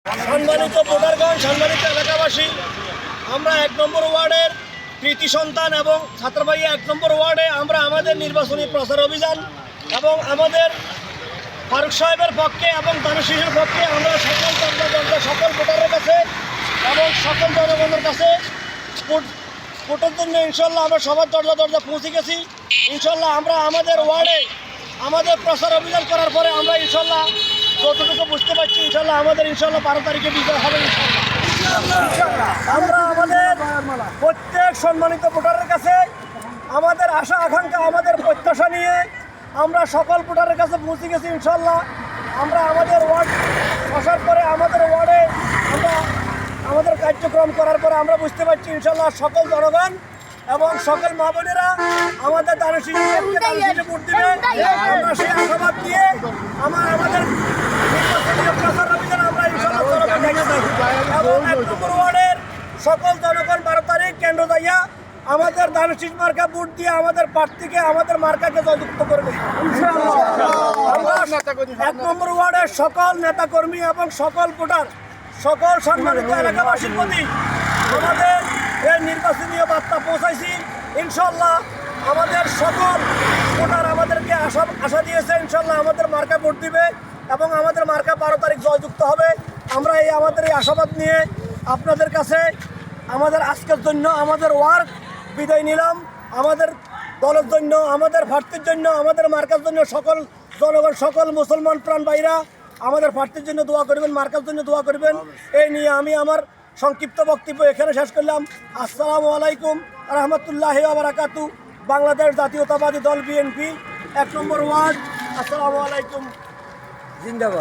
সম্মানিত ভোটারগণ, সম্মানিত এলাকাবাসী, আমরা ১ নম্বর ওয়ার্ডের কৃতি সন্তান এবং ছাত্রবাড়ি ১ নম্বর ওয়ার্ডে আমরা আমাদের নির্বাচনী প্রচার অভিযান এবং আমাদের ফারুক সাহেবের পক্ষে এবং দানুশিসের পক্ষে আমরা সকল ভোটারের কাছে এবং সকল জনগণের কাছে ভোটের জন্য ইনশাল্লাহ আমরা সবার দরজা পৌঁছে গেছি। ইনশাল্লাহ আমরা আমাদের ওয়ার্ডে আমাদের প্রচার অভিযান করার পরে আমরা ইনশাল্লাহ যতটুকু বুঝতে পারছি ইনশাল্লাহ আমাদের 12 তারিখে বিজয় হবে ইনশাল্লাহ। আমরা আমাদের প্রত্যেক সম্মানিত ভোটারের কাছে আমাদের আশা আকাঙ্ক্ষা আমাদের প্রত্যাশা নিয়ে আমরা সকল ভোটারের কাছে পৌঁছে গেছি ইনশাল্লাহ। আমরা আমাদের ওয়ার্ড আসার পরে আমাদের ওয়ার্ডে আমরা আমাদের কার্যক্রম করার পরে আমরা বুঝতে পারছি ইনশাল্লাহ সকল জনগণ এবং সকল মা বোনেরা আমাদের দানুশিসে ভোট দিবে। আমরা সেই আশাবাদ দিয়ে আমাদের নির্বাচনী প্রচার অভিযান আমরা ইনশাল্লাহ এবং ১ নম্বর ওয়ার্ডের সকল জনগণ 12 তারিখ কেন্দ্র যাইয়া আমাদের দানুশিস মার্কা ভোট দিয়ে আমাদের প্রার্থীকে আমাদের মার্কাকে জয়যুক্ত করবে। আমরা ১ নম্বর ওয়ার্ডের সকল নেতাকর্মী এবং সকল ভোটার সকল সম্মানিত এলাকাবাসীর প্রতি আমাদের এই নির্বাচনী বার্তা পৌঁছাইছি। ইনশাল্লাহ আমাদের সকল ভোটার আমাদেরকে আশা দিয়েছে ইনশাল্লাহ আমাদের মার্কা ভোট দিবে এবং আমাদের মার্কা 12 তারিখ জয়যুক্ত হবে। আমরা আমাদের এই আশাবাদ নিয়ে আপনাদের কাছে আমাদের আজকের জন্য আমাদের ওয়ার্ক বিদায় নিলাম। আমাদের দলের জন্য, আমাদের প্রার্থীর জন্য, আমাদের মার্কার জন্য সকল জনগণ, সকল মুসলমান প্রাণ ভাইরা আমাদের প্রার্থীর জন্য দোয়া করবেন, মার্কার জন্য দোয়া করবেন। এই নিয়ে আমি আমার সংক্ষিপ্ত বক্তব্য এখানে শেষ করলাম। আসসালামু আলাইকুম রহমতুল্লাহি ওয়া বারাকাতুহু। বাংলাদেশ জাতীয়তাবাদী দল বিএনপি ১ নম্বর ওয়ার্ড। আসসালামু আলাইকুম। জিন্দাবাদ।